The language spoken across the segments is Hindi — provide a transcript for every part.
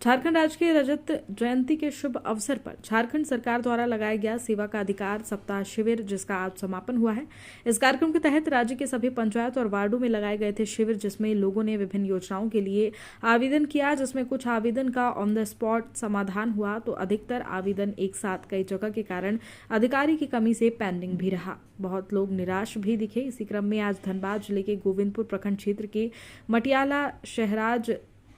झारखंड राज्य के रजत जयंती के शुभ अवसर पर झारखंड सरकार द्वारा लगाया गया सेवा का अधिकार सप्ताह शिविर, जिसका आज समापन हुआ है। इस कार्यक्रम के तहत राज्य के सभी पंचायत और वार्डों में लगाए गए थे शिविर, जिसमें लोगों ने विभिन्न योजनाओं के लिए आवेदन किया, जिसमें कुछ आवेदन का ऑन द स्पॉट समाधान हुआ तो अधिकतर आवेदन एक साथ कई जगह के कारण अधिकारी की कमी से पेंडिंग भी रहा। बहुत लोग निराश भी दिखे। इसी क्रम में आज धनबाद जिले के गोविंदपुर प्रखंड क्षेत्र के मटियाला शहराज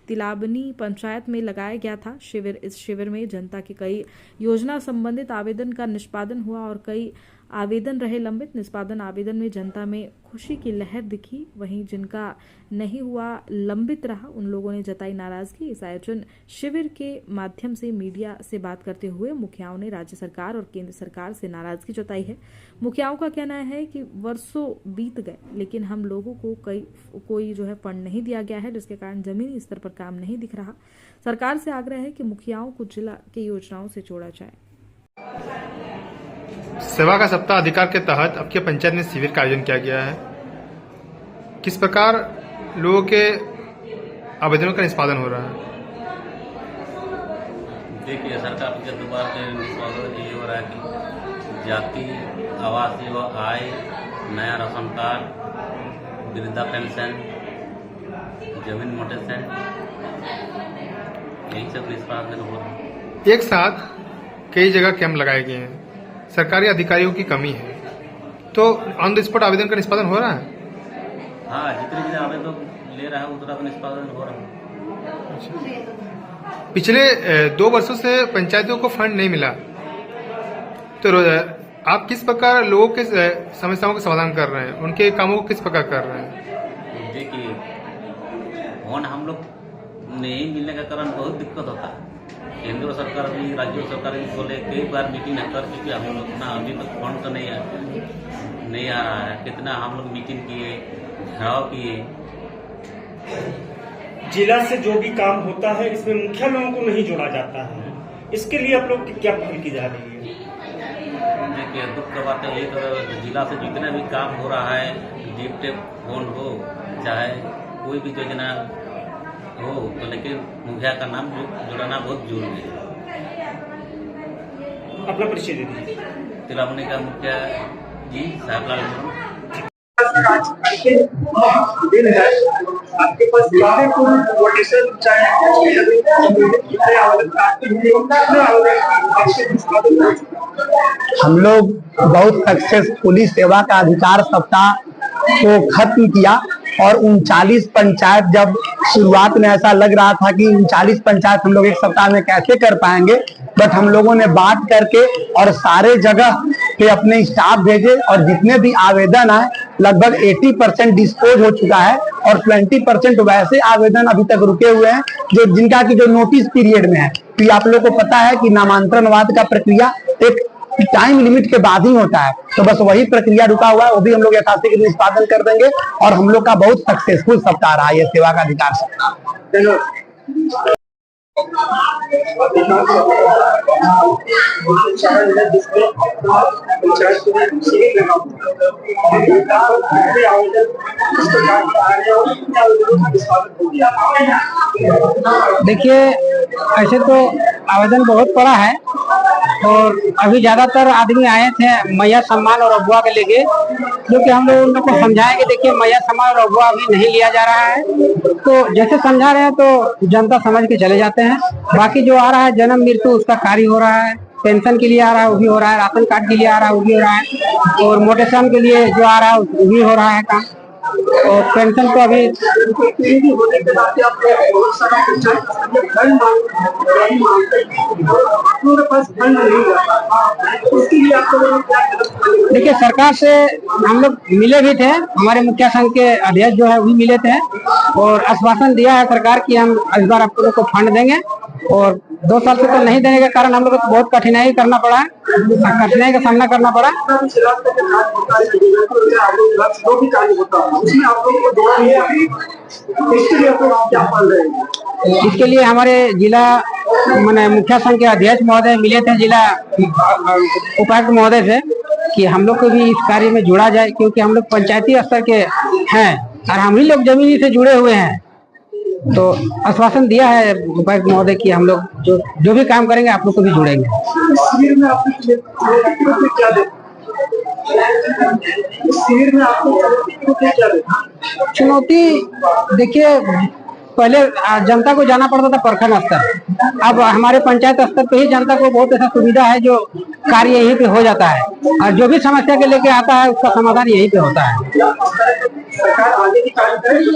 तिलाबनी पंचायत में लगाया गया था शिविर। इस शिविर में जनता के कई योजना संबंधित आवेदन का निष्पादन हुआ और कई आवेदन रहे लंबित। निष्पादन आवेदन में जनता में खुशी की लहर दिखी, वहीं जिनका नहीं हुआ लंबित रहा, उन लोगों ने जताई नाराजगी। इस आयोजन शिविर के माध्यम से मीडिया से बात करते हुए मुखियाओं ने राज्य सरकार और केंद्र सरकार से नाराजगी जताई है। मुखियाओं का कहना है कि वर्षों बीत गए लेकिन हम लोगों को कोई फंड नहीं दिया गया है, जिसके कारण जमीनी स्तर पर काम नहीं दिख रहा। सरकार से आग्रह है कि मुखियाओं को जिला की योजनाओं से जोड़ा जाए। सेवा का सप्ताह अधिकार के तहत आपके पंचायत में शिविर का आयोजन किया गया है। किस प्रकार लोगों के आवेदनों का निष्पादन हो रहा है? देखिए, सरकार के द्वारा से निष्पादन ये हो रहा है कि जाति, आवास एवं आय, नया राशन कार्ड, वृद्धा पेंशन, जमीन मोटेशन, यही सब निष्पादन हो रहा है। एक साथ कई जगह कैंप लगाए गए हैं, सरकारी अधिकारियों की कमी है, तो ऑन द स्पॉट आवेदन का निष्पादन हो रहा है? हाँ, जितने आवेदन ले रहा है उतना तो निष्पादन हो रहा है। अच्छा। पिछले 2 वर्षों से पंचायतों को फंड नहीं मिला, तो आप किस प्रकार लोगों के समस्याओं का समाधान कर रहे हैं, उनके कामों को किस प्रकार कर रहे हैं? देखिए, फंड हम लोग नहीं मिलने का कारण बहुत दिक्कत होता है। केंद्र सरकार भी, राज्य सरकार भी बोले, कई बार मीटिंग कर चुके हम लोग ना, अभी तक फंड तो नहीं आ रहा है। कितना हम लोग मीटिंग किए, घेराव किए। जिला से जो भी काम होता है इसमें मुखिया लोगों को नहीं जोड़ा जाता है, इसके लिए आप लोग की क्या पहल की जा रही है? देखिए, दुख का बात है, तो जिला से जितना भी काम हो रहा है, डीप टेप फंड हो चाहे कोई भी योजना हो, तो लेकिन मुखिया का नाम जुड़ाना बहुत जरूरी है। अपना परिचय दे दीजिए। तिलाबनी का मुखिया जी साहबलाल। आपके पास हम लोग बहुत सक्सेसफुली सेवा का अधिकार सप्ताह को खत्म किया और 39 पंचायत, जब शुरुआत में ऐसा लग रहा था कि 39 पंचायत हम लोग एक सप्ताह में कैसे कर पाएंगे, बट हम लोगों ने बात करके और सारे जगह पे अपने स्टाफ भेजे और जितने भी आवेदन आए लगभग 80% डिस्पोज हो चुका है और 20% वैसे आवेदन अभी तक रुके हुए हैं जो नोटिस पीरियड में है। तो आप लोग को पता है कि नामांतरणवाद का प्रक्रिया एक टाइम लिमिट के बाद ही होता है, तो बस वही प्रक्रिया रुका हुआ है, वो भी हम लोग यथाशीघ्र निष्पादन कर देंगे और हम लोग का बहुत सक्सेसफुल सप्ताह रहा है ये सेवा का अधिकार सप्ताह। देखिए, ऐसे तो आवेदन बहुत पड़ा है और अभी ज्यादातर आदमी आए थे मैया सम्मान और अगुआ के लेके, जो कि हम लोग उन लोग को समझाएंगे। देखिए, मैया सम्मान और अगुआ अभी नहीं लिया जा रहा है, तो जैसे समझा रहे हैं तो जनता समझ के चले जाते हैं। बाकी जो आ रहा है जन्म मृत्यु उसका कार्य हो रहा है, पेंशन के लिए आ रहा है वो भी हो रहा है, राशन कार्ड के लिए आ रहा है वो भी हो रहा है, और मोटेशन के लिए जो आ रहा है वो भी हो रहा है काम। और पेंशन तो अभी देखिए, सरकार से हम लोग मिले भी थे, हमारे मुखिया संघ के अध्यक्ष जो है वो भी मिले थे और आश्वासन दिया है सरकार कि हम इस बार आप लोगों को फंड देंगे। और 2 साल से तो नहीं देने के कारण हम लोग को बहुत कठिनाई करना पड़ा है, कठिनाई का सामना करना पड़ा। इसके लिए हमारे जिला मुखिया संघ के अध्यक्ष महोदय मिले थे जिला उपायुक्त महोदय से कि हम लोग को भी इस कार्य में जोड़ा जाए, क्योंकि हम लोग पंचायती स्तर के हैं और हम ही लोग जमीनी से जुड़े हुए हैं। तो आश्वासन दिया है उपायुक्त महोदय कि हम लोग जो भी काम करेंगे आप लोग को भी जुड़ेंगे। शिविर में आपको क्या दे शिविर में आपको क्या दे चुनौती देखिए, पहले जनता को जाना पड़ता था प्रखंड स्तर, अब हमारे पंचायत स्तर पे ही जनता को बहुत ऐसा सुविधा है जो कार्य यहीं पे हो जाता है और जो भी समस्या के लेके आता है उसका समाधान यहीं पे होता है। सरकार आगे की कार्य करेगी।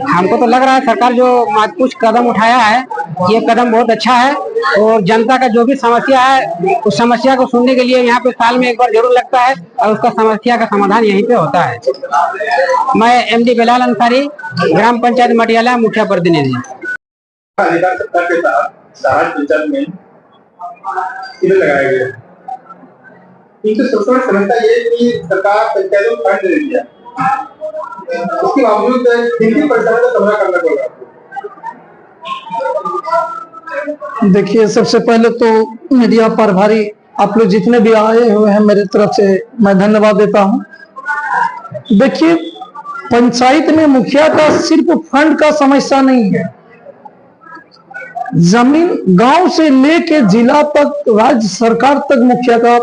हमको तो लग रहा है सरकार जो कुछ कदम उठाया है ये कदम बहुत अच्छा है और जनता का जो भी समस्या है उस समस्या को सुनने के लिए यहाँ पे साल में एक बार जरूर लगता है और उसका समस्या का समाधान यहीं पे होता है। मैं MD बिलाल अंसारी, ग्राम पंचायत मटियाला, मुखिया प्रतिनिधि। अधिकार सत्ता के तहत शहर पंचायत में शिविर लगाया गया। इनकी सबसे बड़ी समस्या ये है कि सरकार पंचायतों को फंड नहीं दिया, उसके बावजूद कितनी परेशानी का सामना करना पड़ रहा है। देखिए, सबसे पहले तो मीडिया पर भारी आप लोग जितने भी आए हुए हैं मेरे तरफ से मैं धन्यवाद देता हूं। देखिए, पंचायत में मुखिया का सिर्फ फंड का समस्या नहीं है, जमीन गांव से लेके जिला तक, राज्य सरकार तक मुखिया का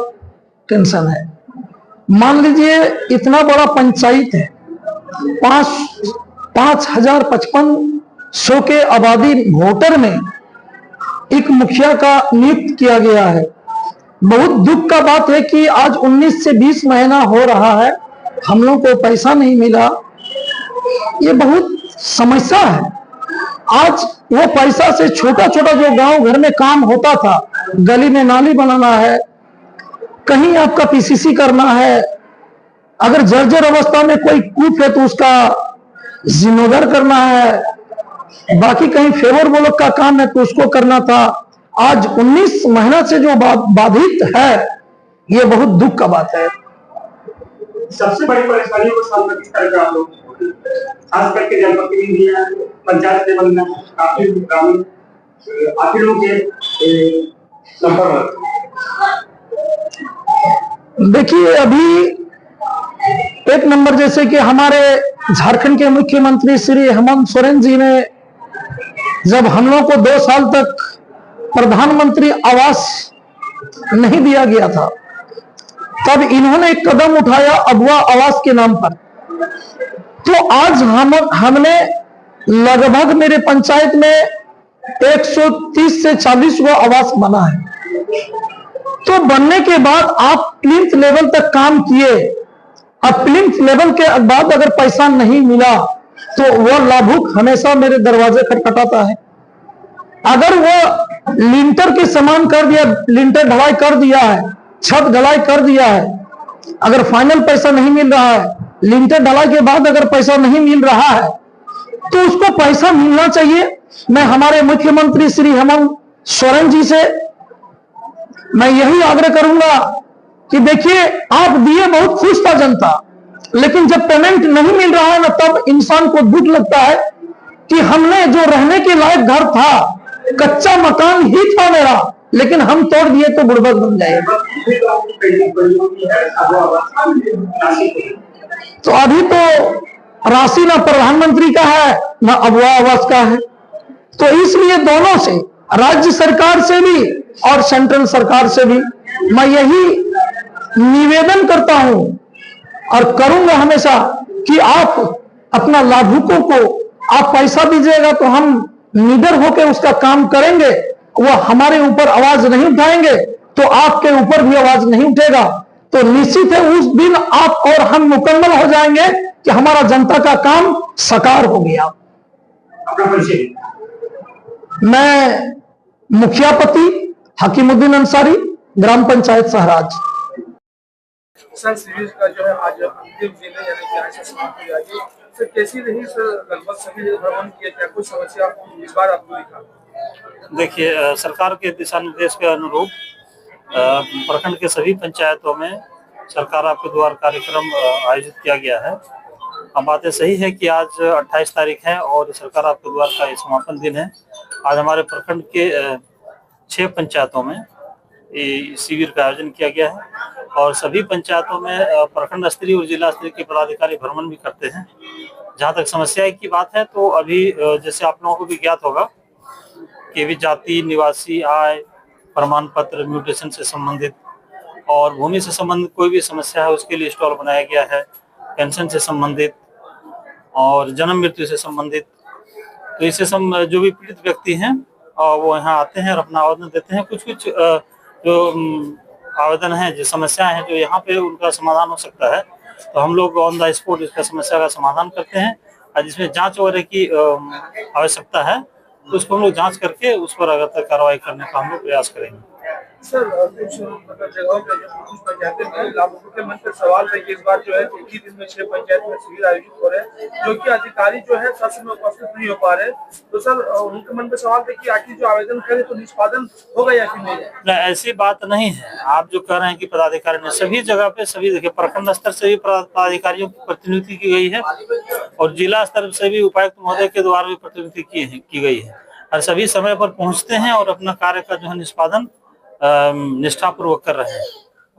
टेंशन है। मान लीजिए इतना बड़ा पंचायत है, 5,5500 के आबादी वोटर में एक मुखिया का नियुक्त किया गया है। बहुत दुख का बात है कि आज 19 से 20 महीना हो रहा है, हम लोग को पैसा नहीं मिला। ये बहुत समस्या है। आज वो पैसा से छोटा छोटा जो गांव घर में काम होता था, गली में नाली बनाना है, कहीं आपका PCC करना है, अगर जर्जर अवस्था में कोई कूप है तो उसका जीर्णोद्धार करना है, बाकी कहीं फेवर ब्लॉक का काम है तो उसको करना था। आज 19 महीना से जो बाधित है, ये बहुत दुख का बात है। सबसे बड़ी परेशानियों का सामना किस तरह का आप लोग, खास करके जनप्रतिनिधि पंचायत लेवल में काफी ग्रामीण आप लोगों के संपर्क। देखिए, अभी एक नंबर जैसे कि हमारे झारखंड के मुख्यमंत्री श्री हेमंत सोरेन जी ने जब हम लोग को 2 साल तक प्रधानमंत्री आवास नहीं दिया गया था, तब इन्होंने एक कदम उठाया अगवा आवास के नाम पर। तो आज हमने लगभग मेरे पंचायत में 130 से 40 गो आवास बना है। तो बनने के बाद आप प्लिंथ लेवल तक काम किए, अब प्लिंथ लेवल के बाद अगर पैसा नहीं मिला तो वह लाभुक हमेशा मेरे दरवाजे खटखटाता है। अगर वो लिंटर के समान कर दिया, लिंटर ढलाई कर दिया है, छत ढलाई कर दिया है, अगर फाइनल पैसा नहीं मिल रहा है, लिंटर ढलाई के बाद अगर पैसा नहीं मिल रहा है तो उसको पैसा मिलना चाहिए। मैं हमारे मुख्यमंत्री श्री हेमंत सोरेन जी से मैं यही आग्रह करूंगा कि देखिए, आप दिए, बहुत खुश था जनता, लेकिन जब पेमेंट नहीं मिल रहा है ना, तब इंसान को दुख लगता है कि हमने जो रहने के लायक घर था, कच्चा मकान ही था मेरा, लेकिन हम तोड़ दिए तो गुर्बत बन जाए। तो अभी तो राशि ना प्रधानमंत्री का है ना अगवा आवास का है, तो इसलिए दोनों से, राज्य सरकार से भी और सेंट्रल सरकार से भी मैं यही निवेदन करता हूं और करूंगा हमेशा कि आप अपना लाभुकों को आप पैसा दीजिएगा तो हम निडर होकर उसका काम करेंगे। वो हमारे ऊपर आवाज नहीं उठाएंगे तो आपके ऊपर भी आवाज नहीं उठेगा। तो निश्चित है उस दिन आप और हम मुकम्मल हो जाएंगे कि हमारा जनता का काम साकार हो गया। मैं मुखियापति हकीमुद्दीन अंसारी, ग्राम पंचायत सहराज। किसान सीरीज का जो है आज अंतिम दिन है, यानी कि आज से समाप्त हो जाएगी। सर कैसी रही सर, लगभग सभी जगह भ्रमण किया, क्या कुछ समस्या इस बार आपको दिखा? देखिए, सरकार के दिशा निर्देश के अनुरूप प्रखंड के सभी पंचायतों में सरकार आपके द्वार कार्यक्रम आयोजित किया गया है। हम बातें सही है कि आज 28 तारीख है और सरकार आपके द्वार का ये समापन दिन है। आज हमारे प्रखंड के 6 पंचायतों में शिविर का आयोजन किया गया है और सभी पंचायतों में प्रखंड स्तरीय और जिला स्तरीय के पदाधिकारी भ्रमण भी करते हैं जहाँ तक समस्या की बात है तो अभी जैसे आप लोगों को भी ज्ञात होगा कि भी जाति, निवासी, आय प्रमाण पत्र, म्यूटेशन से संबंधित और भूमि से संबंधित कोई भी समस्या है उसके लिए स्टॉल बनाया गया है। पेंशन से संबंधित और जन्म मृत्यु से संबंधित, तो इससे जो भी पीड़ित व्यक्ति हैं वो यहाँ आते हैं और अपना आवेदन देते हैं। कुछ जो आवेदन है, जो समस्याएं हैं जो यहाँ पे उनका समाधान हो सकता है, तो हम लोग ऑन द स्पॉट इसका समस्या का समाधान करते हैं। और जिसमें जांच वगैरह की आवश्यकता है तो उसको हम लोग जांच करके उस पर अगर तक कार्रवाई करने का हम लोग प्रयास करेंगे। सर कुछ मतलब जगहों पे कुछ पंचायतें में लाभुकों के मन पे सवाल है कि इस बार जो है एक ही दिन में 6 पंचायत में शिविर आयोजित हो रहे हैं, जो कि अधिकारी जो है शासन में उपस्थित नहीं हो पा रहे। तो सर उनके मन पे सवाल है कि आखिर जो आवेदन करे तो निष्पादन होगा या फिर नहीं? ऐसी बात नहीं है। आप जो कह रहे हैं कि पदाधिकारी ने सभी जगह पे सभी देखिए प्रखंड स्तर से भी पदाधिकारियों की प्रतिनियुक्ति की गई है और जिला स्तर से भी उपायुक्त महोदय के द्वारा भी प्रतिनियुक्ति की गई है और सभी समय पर पहुंचते हैं और अपना कार्य का जो है निष्पादन निष्ठापूर्वक कर रहे हैं।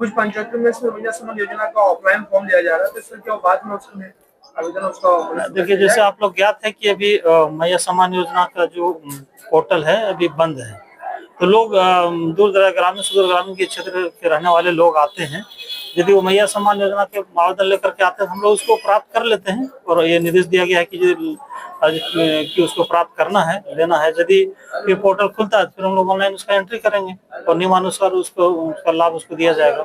कुछ पंचायतों में मैया सम्मान योजना का ऑफलाइन फॉर्म दिया जा रहा है, तो इससे क्या बाद में उसमें आवेदन उसका देखिए जैसे आप लोग ज्ञात है कि अभी मैया सम्मान योजना का जो पोर्टल है अभी बंद है, तो लोग दूर दराज ग्रामीण सुदूर ग्रामीण के क्षेत्र के रहने वाले लोग आते हैं। यदि वो मैया सम्मान योजना के आवेदन लेकर के आते हैं हम लोग उसको प्राप्त कर लेते हैं और ये निर्देश दिया गया है कि उसको प्राप्त करना है, लेना है। यदि ये पोर्टल खुलता है फिर हम लोग ऑनलाइन उसका एंट्री करेंगे और नियमानुसार उसका लाभ उसको दिया जाएगा।